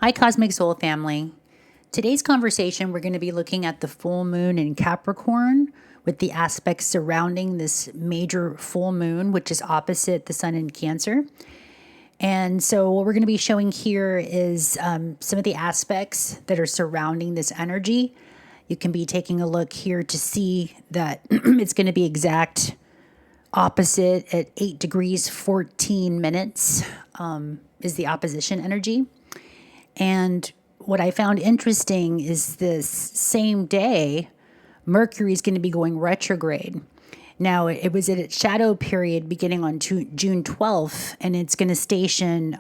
Hi, Cosmic Soul family. Today's conversation, we're going to be looking at the full moon in Capricorn with the aspects surrounding this major full moon, which is opposite the sun in Cancer. And so, what we're going to be showing here is some of the aspects that are surrounding this energy. You can be taking a look here to see that it's going to be exact opposite at 8 degrees 14 minutes is the opposition energy. And what I found interesting is this same day, Mercury is going to be going retrograde. Now, it was at its shadow period beginning on June 12th, and it's going to station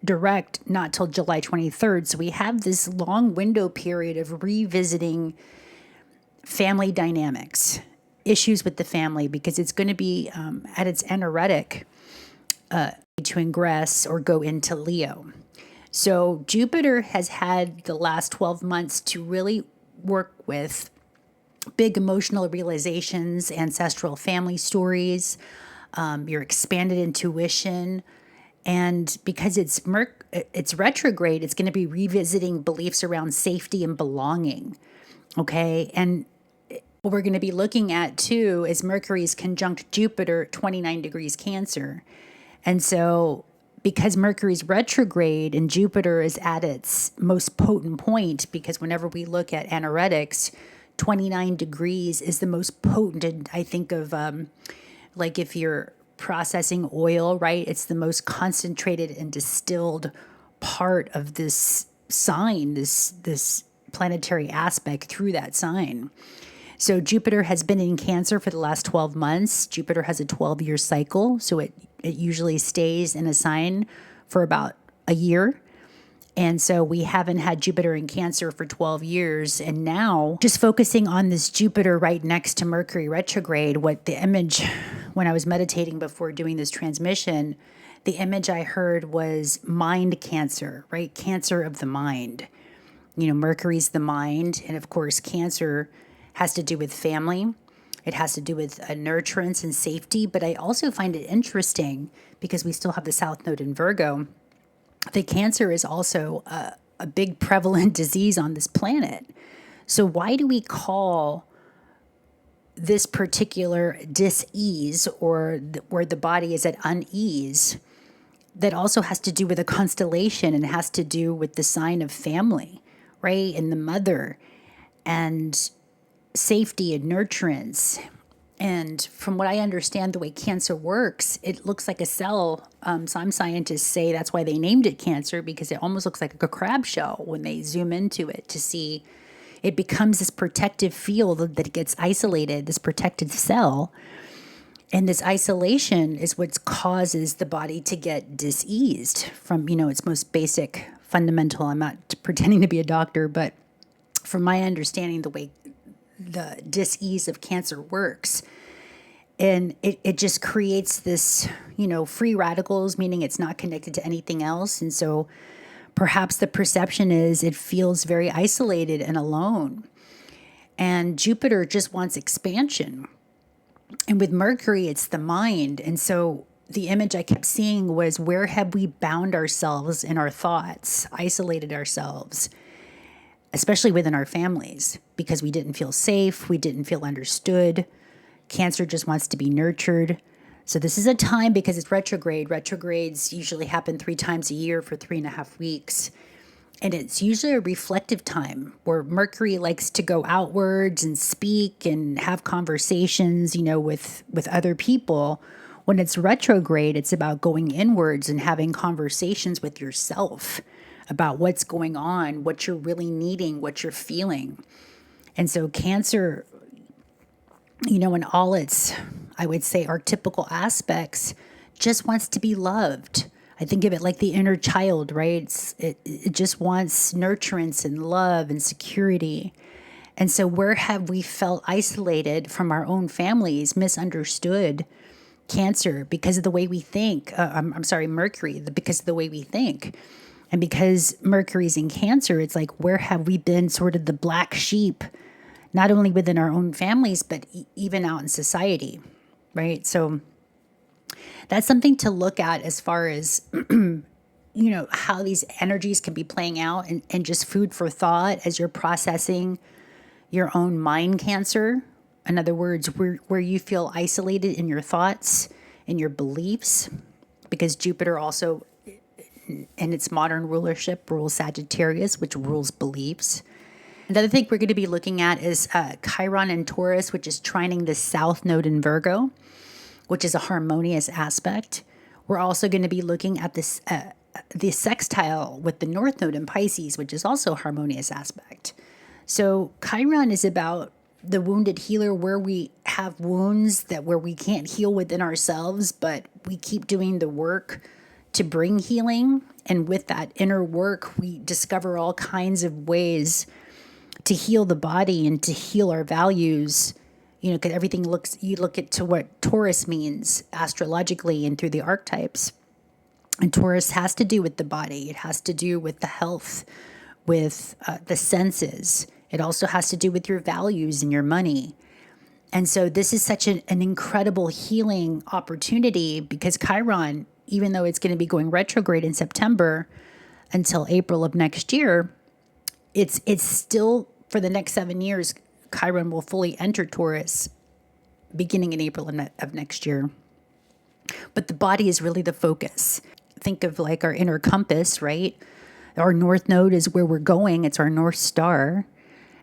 direct not till July 23rd. So we have this long window period of revisiting family dynamics, issues with the family, because it's going to be at its energetic to ingress or go into Leo. So Jupiter has had the last 12 months to really work with big emotional realizations, ancestral family stories, your expanded intuition. And because it's retrograde, it's going to be revisiting beliefs around safety and belonging. Okay. And what we're going to be looking at too is Mercury's conjunct Jupiter, 29 degrees Cancer. And so because Mercury's retrograde and Jupiter is at its most potent point, because whenever we look at analytics, 29 degrees is the most potent. And I think of like if you're processing oil, right? It's the most concentrated and distilled part of this sign, this planetary aspect through that sign. So Jupiter has been in Cancer for the last 12 months. Jupiter has a 12-year cycle, so it usually stays in a sign for about a year. And so we haven't had Jupiter in Cancer for 12 years. And now, just focusing on this Jupiter right next to Mercury retrograde, what the image, when I was meditating before doing this transmission, the image I heard was mind Cancer, right? Cancer of the mind. You know, Mercury's the mind. And of course, Cancer has to do with family. It has to do with nurturance and safety. But I also find it interesting, because we still have the South Node in Virgo, that Cancer is also a big prevalent disease on this planet. So why do we call this particular dis-ease, or where the body is at unease, that also has to do with a constellation and has to do with the sign of family, right? And the mother, and safety and nurturance. And from what I understand, the way Cancer works, it looks like a cell. Some scientists say that's why they named it Cancer, because it almost looks like a crab shell when they zoom into it to see. It becomes this protective field that gets isolated, this protected cell. And this isolation is what causes the body to get diseased from, its most basic fundamental. I'm not pretending to be a doctor, but from my understanding, the way the dis-ease of Cancer works, and it just creates this, free radicals, meaning it's not connected to anything else. And so perhaps the perception is it feels very isolated and alone. And Jupiter just wants expansion. And with Mercury, it's the mind. And so the image I kept seeing was, where have we bound ourselves in our thoughts, isolated ourselves, especially within our families, because we didn't feel safe, we didn't feel understood. Cancer just wants to be nurtured. So this is a time, because it's retrograde. Retrogrades usually happen 3 times a year for 3.5 weeks. And it's usually a reflective time where Mercury likes to go outwards and speak and have conversations, with other people. When it's retrograde, it's about going inwards and having conversations with yourself about what's going on, what you're really needing, what you're feeling. And so Cancer, in all its, I would say, archetypical aspects, just wants to be loved. I think of it like the inner child, right? It just wants nurturance and love and security. And so where have we felt isolated from our own families, misunderstood? Cancer, because of the way we think. Mercury, because of the way we think. And because Mercury's in Cancer, it's like, where have we been sort of the black sheep, not only within our own families, but even out in society, right? So that's something to look at as far as how these energies can be playing out, and just food for thought as you're processing your own mind cancer. In other words, where you feel isolated in your thoughts and your beliefs, because Jupiter also, in its modern rulership, rules Sagittarius, which rules beliefs. Another thing we're going to be looking at is Chiron in Taurus, which is trining the South Node in Virgo, which is a harmonious aspect. We're also going to be looking at this the sextile with the North Node in Pisces, which is also a harmonious aspect. So Chiron is about the wounded healer, where we have wounds where we can't heal within ourselves, but we keep doing the work to bring healing. And with that inner work, we discover all kinds of ways to heal the body and to heal our values. Because everything you look at to what Taurus means astrologically and through the archetypes. And Taurus has to do with the body. It has to do with the health, with the senses. It also has to do with your values and your money. And so this is such an incredible healing opportunity, because Chiron, even though it's going to be going retrograde in September until April of next year, it's still, for the next 7 years, Chiron will fully enter Taurus beginning in April of next year. But the body is really the focus. Think of like our inner compass, right? Our North Node is where we're going. It's our North Star.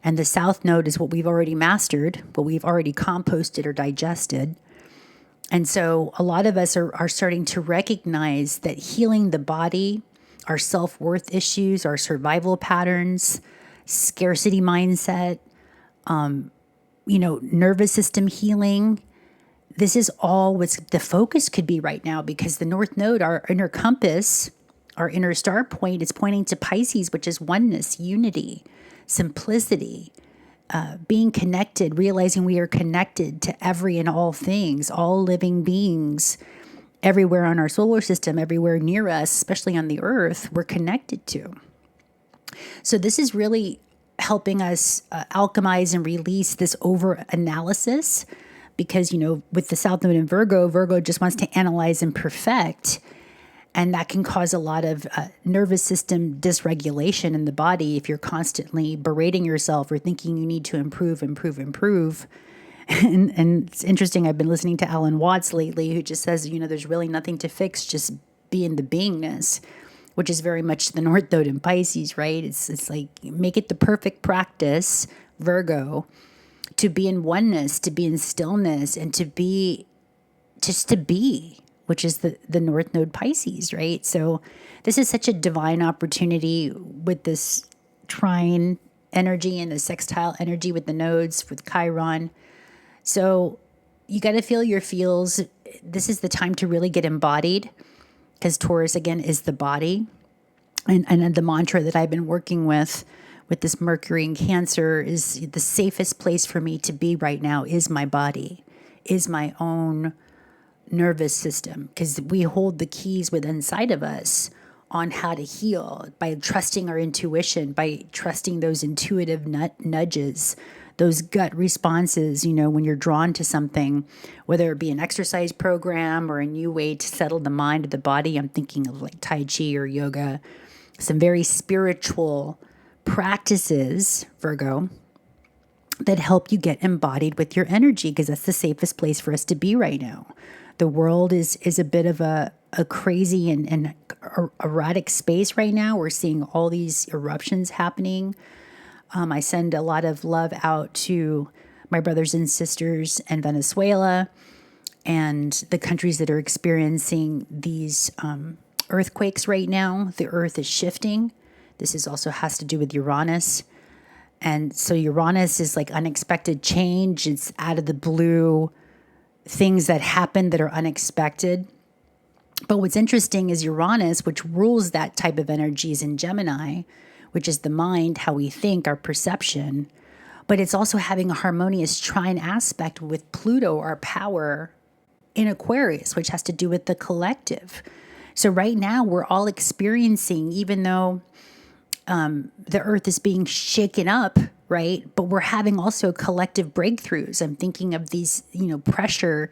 And the South Node is what we've already mastered, what we've already composted or digested. And so a lot of us are starting to recognize that healing the body, our self-worth issues, our survival patterns, scarcity mindset, nervous system healing, this is all what the focus could be right now, because the North Node, our inner compass, our inner star point, is pointing to Pisces, which is oneness, unity, simplicity, being connected, realizing we are connected to every and all things, all living beings, everywhere on our solar system, everywhere near us, especially on the earth, we're connected to. So this is really helping us alchemize and release this over-analysis, because, with the South Node in Virgo just wants to analyze and perfect. And that can cause a lot of nervous system dysregulation in the body if you're constantly berating yourself or thinking you need to improve. And it's interesting, I've been listening to Alan Watts lately, who just says, there's really nothing to fix, just be in the beingness, which is very much the North Node in Pisces, right? It's like, make it the perfect practice, Virgo, to be in oneness, to be in stillness, and to be, which is the North Node Pisces, right? So this is such a divine opportunity with this trine energy and the sextile energy with the nodes, with Chiron. So you got to feel your feels. This is the time to really get embodied, because Taurus, again, is the body. And the mantra that I've been working with this Mercury in Cancer, is the safest place for me to be right now is my body, is my own nervous system, because we hold the keys within inside of us on how to heal by trusting our intuition, by trusting those intuitive nudges, those gut responses, when you're drawn to something, whether it be an exercise program or a new way to settle the mind or the body. I'm thinking of like Tai Chi or yoga, some very spiritual practices, Virgo, that help you get embodied with your energy, because that's the safest place for us to be right now. The world is a bit of a crazy and erratic space right now. We're seeing all these eruptions happening. I send a lot of love out to my brothers and sisters in Venezuela and the countries that are experiencing these earthquakes right now. The earth is shifting. This also has to do with Uranus. And so Uranus is like unexpected change. It's out of the blue, things that happen that are unexpected. But what's interesting is Uranus, which rules that type of energy, is in Gemini, which is the mind, how we think, our perception. But it's also having a harmonious trine aspect with Pluto, our power, in Aquarius, which has to do with the collective. So right now we're all experiencing, even though the earth is being shaken up, right? But we're having also collective breakthroughs. I'm thinking of these, pressure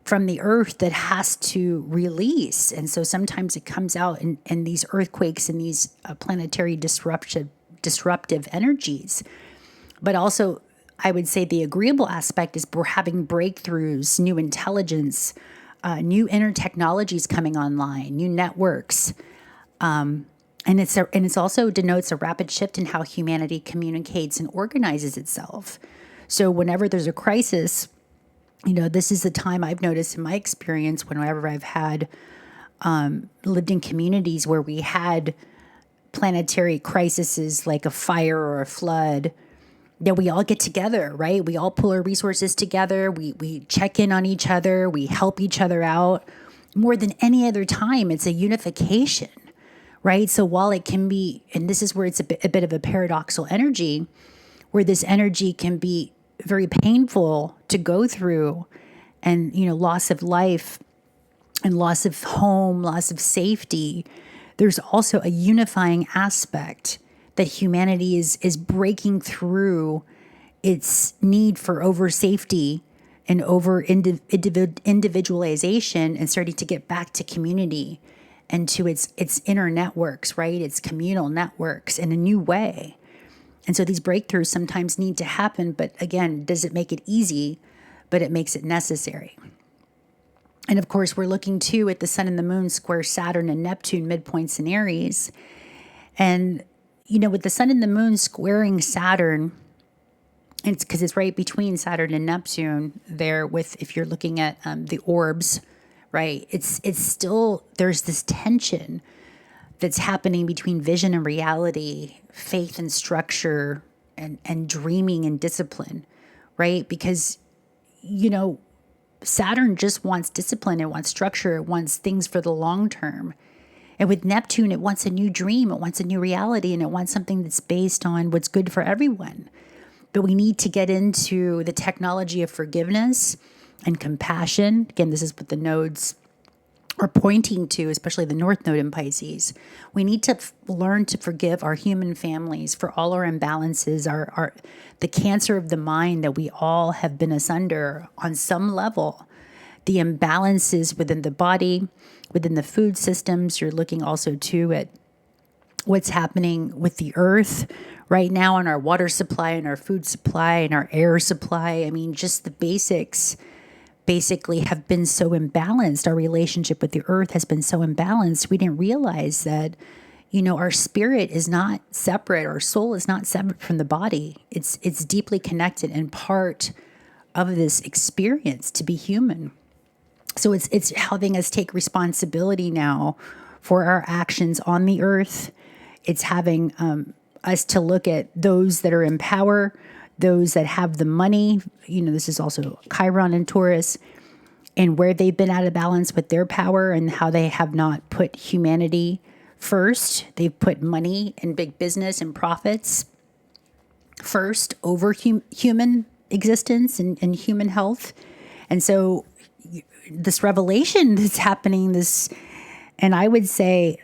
from the earth that has to release. And so sometimes it comes out in these earthquakes and these planetary disruptive energies. But also, I would say the agreeable aspect is we're having breakthroughs, new intelligence, new inner technologies coming online, new networks. And it's also denotes a rapid shift in how humanity communicates and organizes itself. So whenever there's a crisis, this is the time I've noticed in my experience whenever I've had lived in communities where we had planetary crises like a fire or a flood, that we all get together, right? We all pull our resources together. We check in on each other. We help each other out. More than any other time, it's a unification, right? So while it can be, and this is where it's a bit of a paradoxical energy, where this energy can be very painful to go through, and loss of life and loss of home, loss of safety, there's also a unifying aspect that humanity is breaking through its need for over safety and over individualization, and starting to get back to community and to its inner networks, right? Its communal networks in a new way. And so these breakthroughs sometimes need to happen, but again, does it make it easy? But it makes it necessary. And of course, we're looking too at the sun and the moon square Saturn and Neptune, midpoints in Aries. And, with the sun and the moon squaring Saturn, it's because it's right between Saturn and Neptune there with, if you're looking at the orbs, right? It's still, there's this tension that's happening between vision and reality, faith and structure, and dreaming and discipline, right? Because, Saturn just wants discipline, it wants structure, it wants things for the long term. And with Neptune, it wants a new dream, it wants a new reality, and it wants something that's based on what's good for everyone. But we need to get into the technology of forgiveness and compassion. Again, this is what the nodes are pointing to, especially the North Node in Pisces. We need to learn to forgive our human families for all our imbalances, our the cancer of the mind that we all have been asunder on some level, the imbalances within the body, within the food systems. You're looking also too at what's happening with the earth right now on our water supply and our food supply and our air supply. I mean, just the basics basically have been so imbalanced. Our relationship with the earth has been so imbalanced. We didn't realize that, our spirit is not separate. Our soul is not separate from the body. It's deeply connected and part of this experience to be human. So it's helping us take responsibility now for our actions on the earth. It's having us to look at those that are in power, those that have the money. This is also Chiron and Taurus, and where they've been out of balance with their power and how they have not put humanity first. They've put money and big business and profits first over human existence and human health. And so this revelation that's happening, and I would say,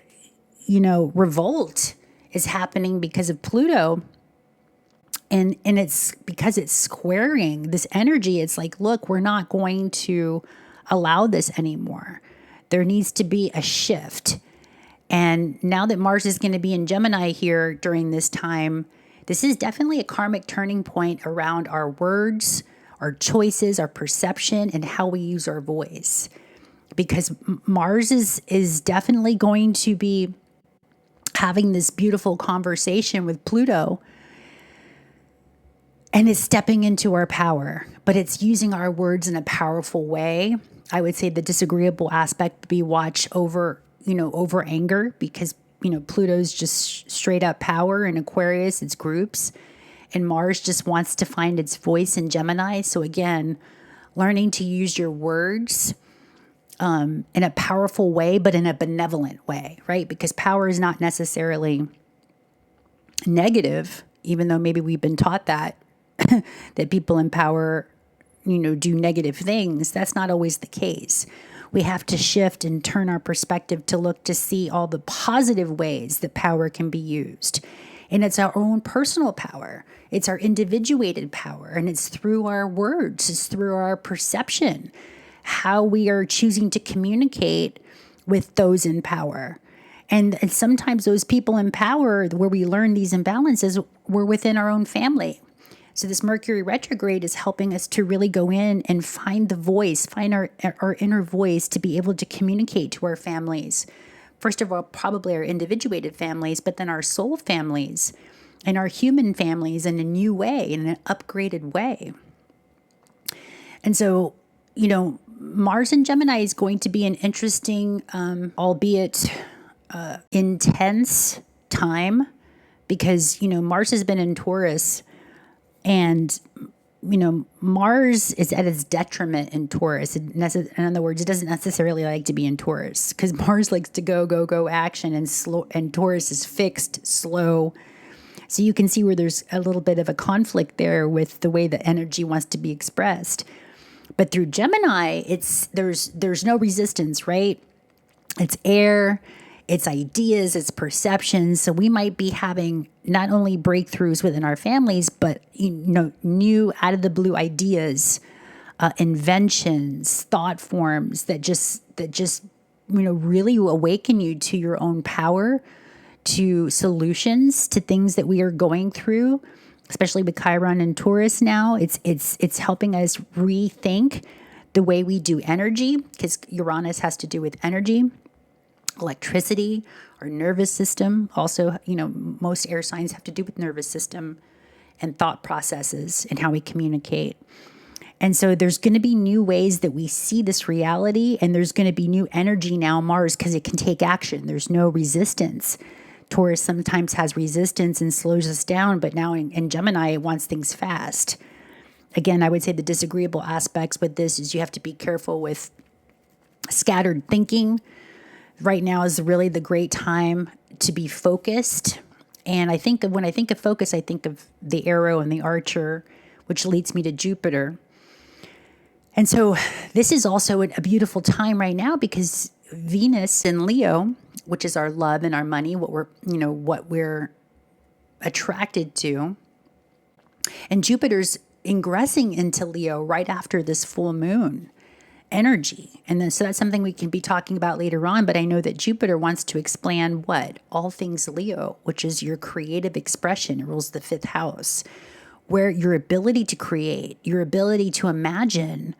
revolt is happening because of Pluto. And it's because it's squaring this energy. It's like, look, we're not going to allow this anymore. There needs to be a shift. And now that Mars is going to be in Gemini here during this time, this is definitely a karmic turning point around our words, our choices, our perception, and how we use our voice. Because Mars is definitely going to be having this beautiful conversation with Pluto. And it's stepping into our power, but it's using our words in a powerful way. I would say the disagreeable aspect would be watch over anger, because, Pluto's just straight up power in Aquarius, it's groups, and Mars just wants to find its voice in Gemini. So again, learning to use your words in a powerful way, but in a benevolent way, right? Because power is not necessarily negative, even though maybe we've been taught that people in power, do negative things. That's not always the case. We have to shift and turn our perspective to look to see all the positive ways that power can be used. And it's our own personal power. It's our individuated power. And it's through our words. It's through our perception. how we are choosing to communicate with those in power. And sometimes those people in power, where we learn these imbalances, were within our own family. So this Mercury retrograde is helping us to really go in and find the voice, find our inner voice to be able to communicate to our families. First of all, probably our individuated families, but then our soul families and our human families in a new way, in an upgraded way. And so, Mars in Gemini is going to be an interesting, albeit intense time, because, Mars has been in Taurus, and, Mars is at its detriment in Taurus. In other words, it doesn't necessarily like to be in Taurus, because Mars likes to go action, and slow, and Taurus is fixed, slow. So you can see where there's a little bit of a conflict there with the way the energy wants to be expressed. But through Gemini, there's no resistance, right? It's air, it's ideas, it's perceptions. So we might be having not only breakthroughs within our families, but new out of the blue ideas, inventions, thought forms that just really awaken you to your own power, to solutions to things that we are going through, especially with Chiron and Taurus now. It's helping us rethink the way we do energy, because Uranus has to do with energy, electricity, our nervous system. Also, most air signs have to do with nervous system and thought processes and how we communicate. And so there's going to be new ways that we see this reality, and there's going to be new energy now, Mars, because it can take action. There's no resistance. Taurus sometimes has resistance and slows us down, but now in Gemini, it wants things fast. Again, I would say the disagreeable aspects with this is you have to be careful with scattered thinking. Right now is really the great time to be focused. And when I think of focus, I think of the arrow and the archer, which leads me to Jupiter. And so this is also a beautiful time right now, because Venus in Leo, which is our love and our money, what we're attracted to, and Jupiter's ingressing into Leo right after this full moon energy. And then, so that's something we can be talking about later on. But I know that Jupiter wants to expand all things Leo, which is your creative expression. It rules the fifth house, where your ability to create, your ability to imagine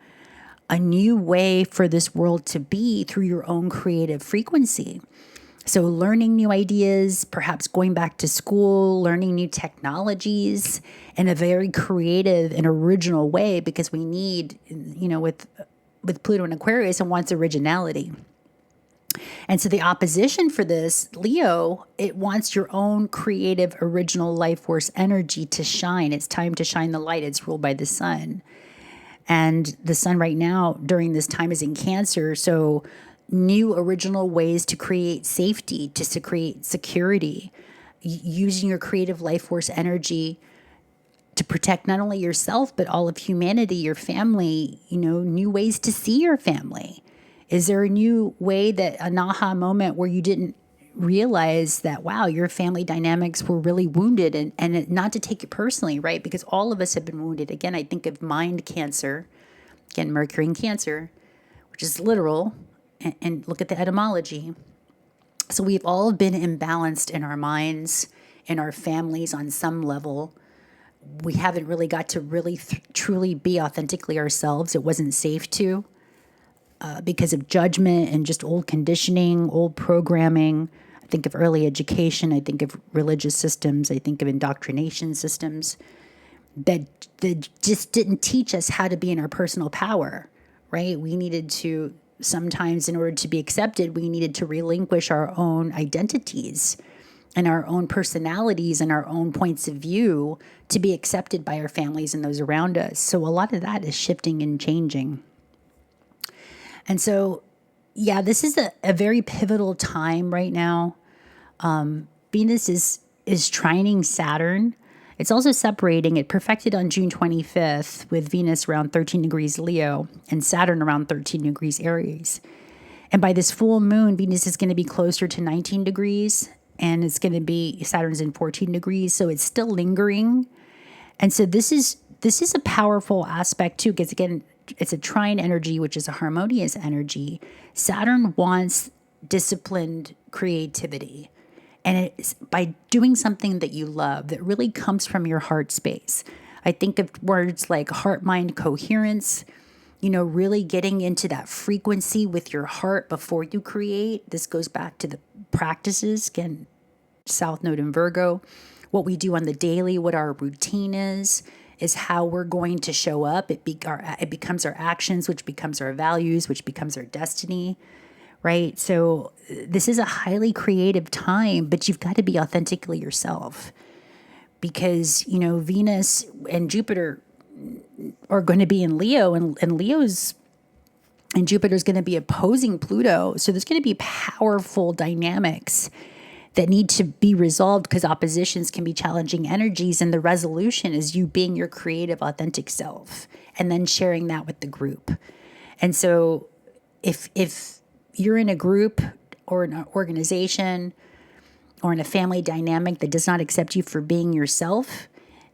a new way for this world to be through your own creative frequency. So learning new ideas, perhaps going back to school, learning new technologies in a very creative and original way, because we need, with Pluto and Aquarius, it wants originality. And so the opposition for this, Leo, it wants your own creative, original life force energy to shine. It's time to shine the light. It's ruled by the sun. And the sun right now during this time is in Cancer. So new original ways to create safety, to create security, using your creative life force energy to protect not only yourself, but all of humanity, your family, new ways to see your family. Is there a new way, an aha moment where you didn't realize that, wow, your family dynamics were really wounded, and not to take it personally, right? Because all of us have been wounded. Again, I think of mind cancer, again, Mercury in Cancer, which is literal, and look at the etymology. So we've all been imbalanced in our minds, in our families on some level. We haven't really got to really truly be authentically ourselves. It wasn't safe to, because of judgment and just old conditioning, old programming. I think of early education. I think of religious systems. I think of indoctrination systems that just didn't teach us how to be in our personal power, right? We needed to, sometimes in order to be accepted, we needed to relinquish our own identities and our own personalities and our own points of view to be accepted by our families and those around us. So a lot of that is shifting and changing. And so, yeah, this is a very pivotal time right now. Venus is trining Saturn. It's also separating. It perfected on June 25th with Venus around 13 degrees Leo and Saturn around 13 degrees Aries. And by this full moon, Venus is going to be closer to 19 degrees, and it's going to be, Saturn's in 14 degrees, so it's still lingering. And so this is a powerful aspect too, because again, it's a trine energy, which is a harmonious energy. Saturn wants disciplined creativity. And it's by doing something that you love that really comes from your heart space. I think of words like heart-mind coherence, really getting into that frequency with your heart before you create. This goes back to the practices, again, South Node in Virgo, what we do on the daily, what our routine is how we're going to show up. It becomes our actions, which becomes our values, which becomes our destiny, right? So this is a highly creative time, but you've got to be authentically yourself because, Venus and Jupiter are going to be in Leo, and Jupiter's going to be opposing Pluto. So there's going to be powerful dynamics that need to be resolved because oppositions can be challenging energies. And the resolution is you being your creative, authentic self and then sharing that with the group. And so if you're in a group or an organization or in a family dynamic that does not accept you for being yourself,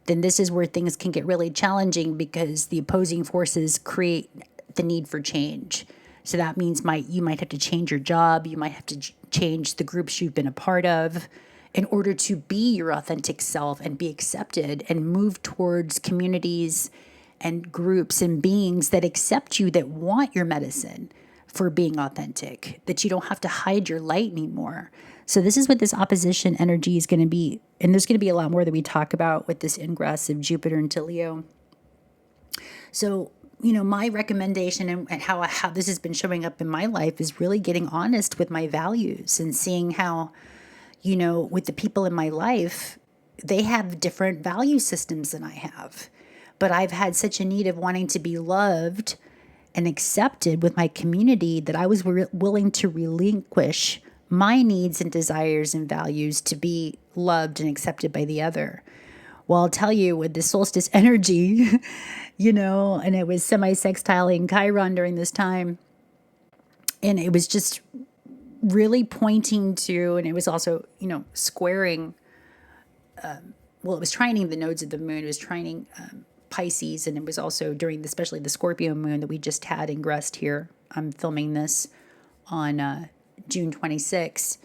then this is where things can get really challenging because the opposing forces create the need for change. So that means you might have to change your job. You might have to change the groups you've been a part of in order to be your authentic self and be accepted and move towards communities and groups and beings that accept you, that want your medicine for being authentic, that you don't have to hide your light anymore. So this is what this opposition energy is going to be. And there's going to be a lot more that we talk about with this ingress of Jupiter into Leo. So, my recommendation and how this has been showing up in my life is really getting honest with my values and seeing how, with the people in my life, they have different value systems than I have. But I've had such a need of wanting to be loved and accepted with my community that I was willing to relinquish my needs and desires and values to be loved and accepted by the other. Well, I'll tell you, with the solstice energy, and it was semi-sextile in Chiron during this time. And it was just really pointing to, and it was also, squaring, it was trining the nodes of the moon. It was trining Pisces, and it was also during especially the Scorpio moon that we just had ingressed here. I'm filming this on June 26th.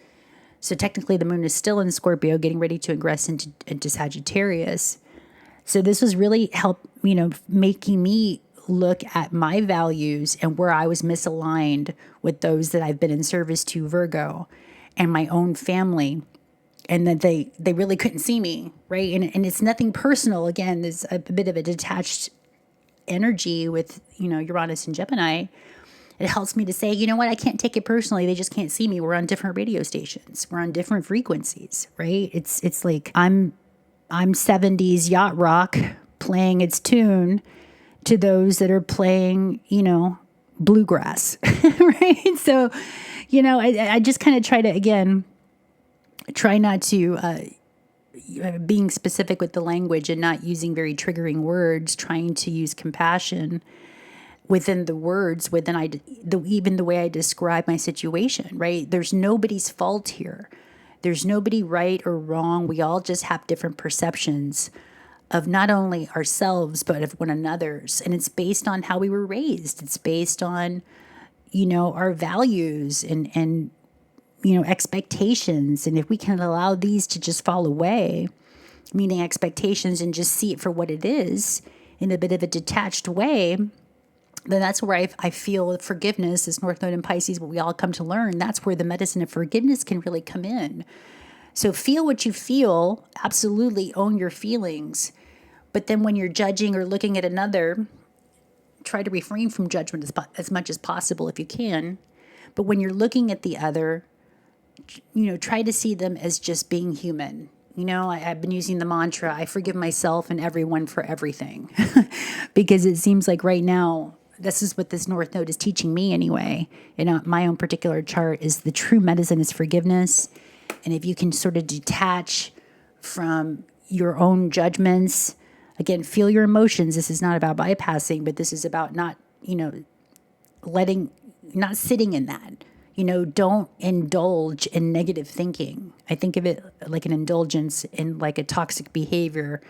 So technically the moon is still in Scorpio, getting ready to ingress into Sagittarius. So this was really making me look at my values and where I was misaligned with those that I've been in service to, Virgo, and my own family. And that they really couldn't see me, right? And it's nothing personal. Again, there's a bit of a detached energy with, Uranus and Gemini. It helps me to say, you know what, I can't take it personally. They just can't see me. We're on different radio stations. We're on different frequencies, right? It's like I'm 70s yacht rock playing its tune to those that are playing, bluegrass, right? So, I just kind of try to, again, try not to, being specific with the language and not using very triggering words, trying to use compassion within the words, even the way I describe my situation, right? There's nobody's fault here. There's nobody right or wrong. We all just have different perceptions of not only ourselves, but of one another's. And it's based on how we were raised. It's based on, our values and expectations. And if we can allow these to just fall away, meaning expectations, and just see it for what it is in a bit of a detached way, then that's where I feel forgiveness, this North Node in Pisces, what we all come to learn, that's where the medicine of forgiveness can really come in. So feel what you feel, absolutely own your feelings. But then when you're judging or looking at another, try to refrain from judgment as much as possible if you can. But when you're looking at the other, try to see them as just being human. I've been using the mantra, I forgive myself and everyone for everything. Because it seems like right now, this is what this North Node is teaching me anyway. My own particular chart is the true medicine is forgiveness. And if you can sort of detach from your own judgments, again, feel your emotions. This is not about bypassing, but this is about not sitting in that. Don't indulge in negative thinking. I think of it like an indulgence in like a toxic behavior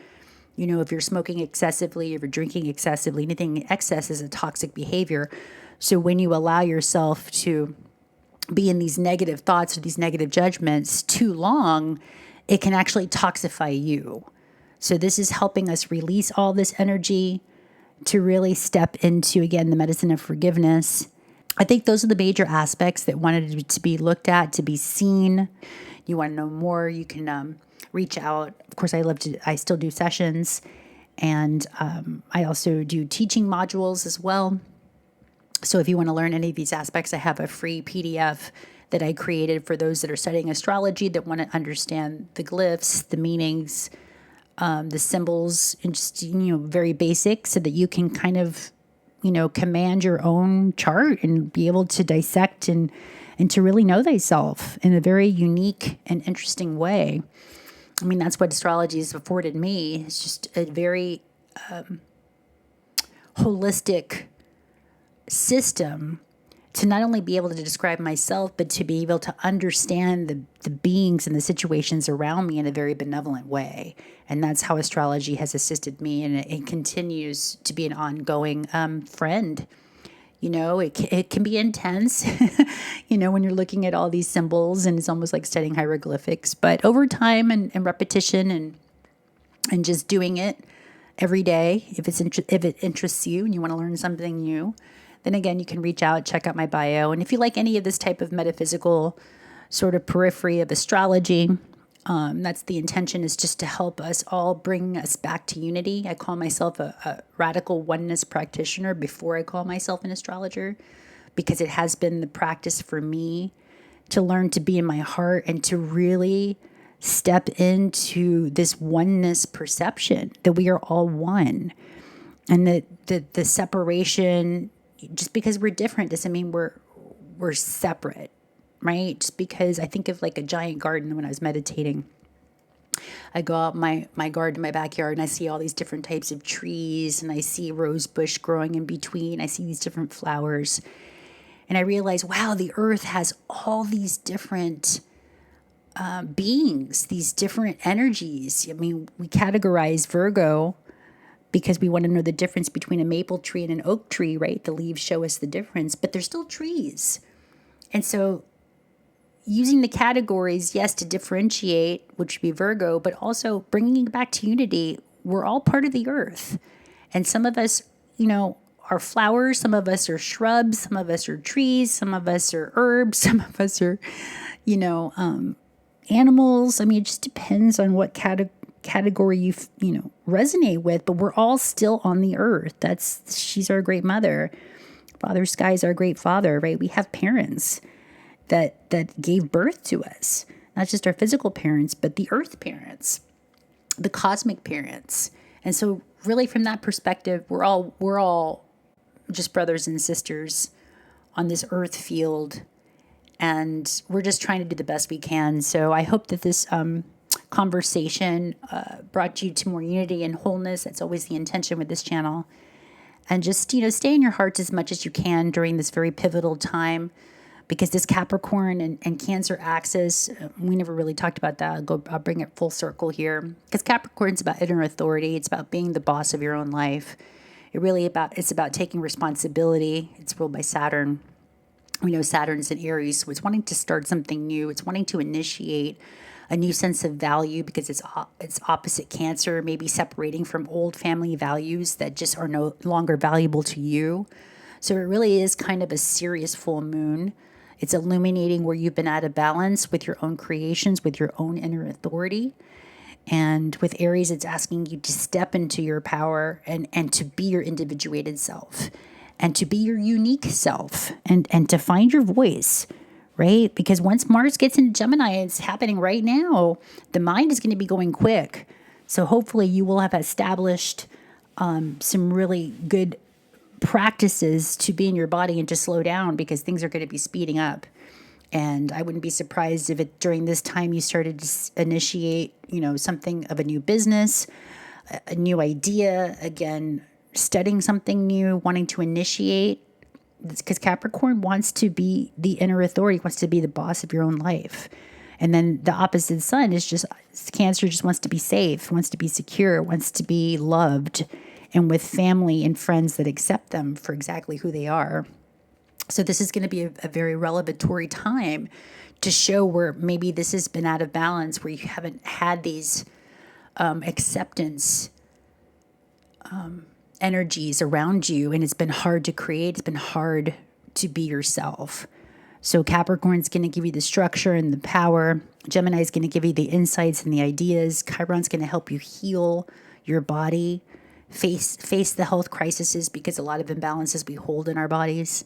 If you're smoking excessively, if you're drinking excessively, anything in excess is a toxic behavior. So when you allow yourself to be in these negative thoughts or these negative judgments too long, it can actually toxify you. So this is helping us release all this energy to really step into, again, the medicine of forgiveness. I think those are the major aspects that wanted to be looked at, to be seen. You want to know more, you can reach out. Of course, I still do sessions, and I also do teaching modules as well. So if you want to learn any of these aspects, I have a free PDF that I created for those that are studying astrology, that want to understand the glyphs, the meanings, the symbols, and just, very basic, so that you can kind of, command your own chart and be able to dissect and to really know thyself in a very unique and interesting way. I mean, that's what astrology has afforded me. It's just a very holistic system to not only be able to describe myself, but to be able to understand the beings and the situations around me in a very benevolent way. And that's how astrology has assisted me, and it continues to be an ongoing friend. It can be intense, when you're looking at all these symbols, and it's almost like studying hieroglyphics. But over time and repetition and just doing it every day, if it interests you and you want to learn something new, then again, you can reach out, check out my bio. And if you like any of this type of metaphysical sort of periphery of astrology, that's the intention, is just to help us all, bring us back to unity. I call myself a radical oneness practitioner before I call myself an astrologer, because it has been the practice for me to learn to be in my heart and to really step into this oneness perception that we are all one, and that the separation, just because we're different doesn't mean we're separate, right? Just because I think of like a giant garden. When I was meditating, I go out my garden, my backyard, and I see all these different types of trees, and I see a rose bush growing in between. I see these different flowers, and I realize, wow, the earth has all these different beings, these different energies. I mean, we categorize Virgo because we want to know the difference between a maple tree and an oak tree, right? The leaves show us the difference, but they're still trees. And so using the categories, yes, to differentiate, which would be Virgo, but also bringing it back to unity. We're all part of the earth. And some of us, are flowers. Some of us are shrubs. Some of us are trees. Some of us are herbs. Some of us are, animals. I mean, it just depends on what category you resonate with, but we're all still on the earth. She's our great mother. Father Sky is our great father, right? We have parents that gave birth to us, not just our physical parents, but the earth parents, the cosmic parents. And so really from that perspective, we're all just brothers and sisters on this earth field, and we're just trying to do the best we can. So I hope that this conversation brought you to more unity and wholeness. That's always the intention with this channel. And just, stay in your hearts as much as you can during this very pivotal time, because this Capricorn and Cancer axis, we never really talked about that. I'll bring it full circle here, because Capricorn's about inner authority. It's about being the boss of your own life. It's about taking responsibility. It's ruled by Saturn. We know Saturn's in Aries, so it's wanting to start something new. It's wanting to initiate a new sense of value, because it's opposite Cancer, maybe separating from old family values that just are no longer valuable to you. So it really is kind of a serious full moon. It's illuminating where you've been out of balance with your own creations, with your own inner authority. And with Aries, it's asking you to step into your power and to be your individuated self, and to be your unique self, and to find your voice, right? Because once Mars gets into Gemini, it's happening right now, the mind is going to be going quick. So hopefully you will have established some really good practices to be in your body and to slow down, because things are going to be speeding up. And I wouldn't be surprised if during this time you started to initiate, something of a new business, a new idea, again, studying something new, wanting to initiate, because Capricorn wants to be the inner authority, wants to be the boss of your own life. And then the opposite sun is just Cancer just wants to be safe, wants to be secure, wants to be loved, and with family and friends that accept them for exactly who they are. So this is going to be a very revelatory time to show where maybe this has been out of balance, where you haven't had these acceptance energies around you, and it's been hard to create. It's been hard to be yourself. So Capricorn's going to give you the structure and the power. Gemini is going to give you the insights and the ideas. Chiron's going to help you heal your body, face the health crises, because a lot of imbalances we hold in our bodies.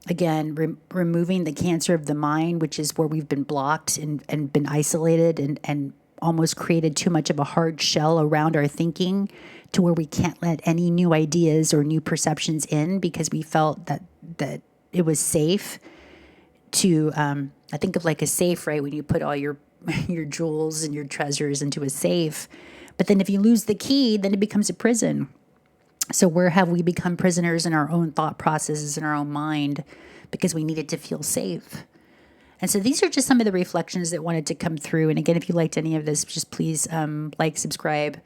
Again, removing the cancer of the mind, which is where we've been blocked and been isolated and almost created too much of a hard shell around our thinking, to where we can't let any new ideas or new perceptions in because we felt that it was safe to, I think of like a safe, right? When you put all your jewels and your treasures into a safe. But then if you lose the key, then it becomes a prison. So where have we become prisoners in our own thought processes, in our own mind, because we needed to feel safe? And so these are just some of the reflections that wanted to come through. And again, if you liked any of this, just please like, subscribe,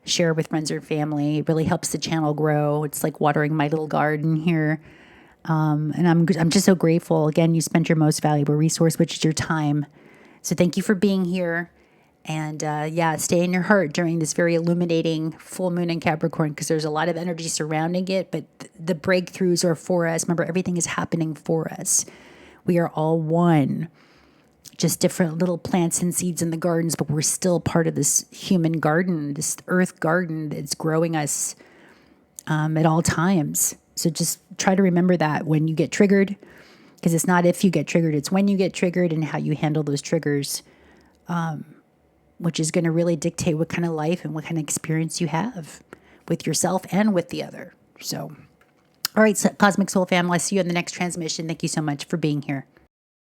share with friends or family. It really helps the channel grow. It's like watering my little garden here. And I'm just so grateful. Again, you spent your most valuable resource, which is your time. So thank you for being here. And stay in your heart during this very illuminating full moon in Capricorn, because there's a lot of energy surrounding it, but the breakthroughs are for us. Remember, everything is happening for us. We are all one, just different little plants and seeds in the gardens, but we're still part of this human garden, this earth garden that's growing us at all times. So just try to remember that when you get triggered, because it's not if you get triggered, it's when you get triggered and how you handle those triggers, which is going to really dictate what kind of life and what kind of experience you have with yourself and with the other. So, all right, so Cosmic Soul Fam, I'll see you in the next transmission. Thank you so much for being here.